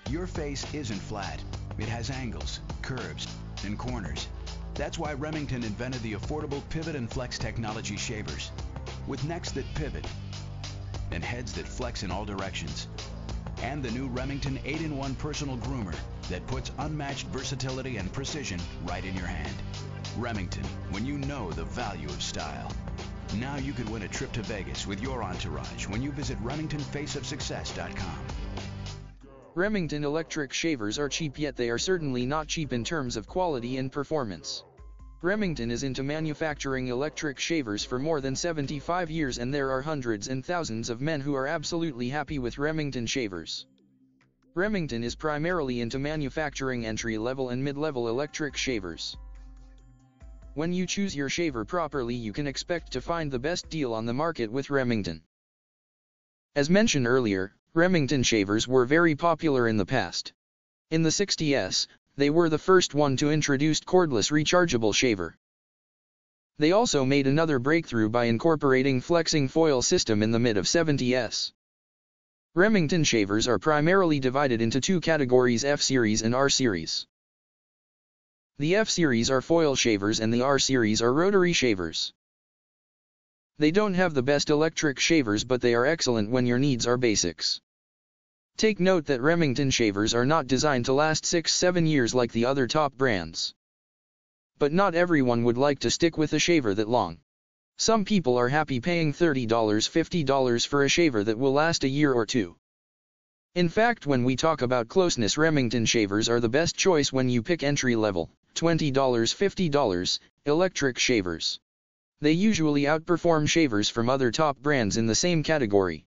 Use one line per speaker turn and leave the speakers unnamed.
Your face isn't flat. It has angles, curves, and corners. That's why Remington invented the affordable Pivot and Flex technology shavers. With necks that pivot and heads that flex in all directions. And the new Remington 8-in-1 personal groomer that puts unmatched versatility and precision right in your hand. Remington, when you know the value of style. Now you could win a trip to Vegas with your entourage when you visit RemingtonFaceOfSuccess.com.
Remington electric shavers are cheap, yet they are certainly not cheap in terms of quality and performance. Remington is into manufacturing electric shavers for more than 75 years, and there are hundreds and thousands of men who are absolutely happy with Remington shavers. Remington is primarily into manufacturing entry-level and mid-level electric shavers. When you choose your shaver properly, you can expect to find the best deal on the market with Remington. As mentioned earlier, Remington shavers were very popular in the past. In the 60s, they were the first one to introduce cordless rechargeable shaver. They also made another breakthrough by incorporating flexing foil system in the mid-70s. Remington shavers are primarily divided into two categories: F-Series and R-Series. The F-Series are foil shavers and the R-Series are rotary shavers. They don't have the best electric shavers, but they are excellent when your needs are basics. Take note that Remington shavers are not designed to last 6-7 years like the other top brands. But not everyone would like to stick with a shaver that long. Some people are happy paying $30, $50 for a shaver that will last a year or two. In fact, when we talk about closeness, Remington shavers are the best choice when you pick entry-level, $20, $50, electric shavers. They usually outperform shavers from other top brands in the same category.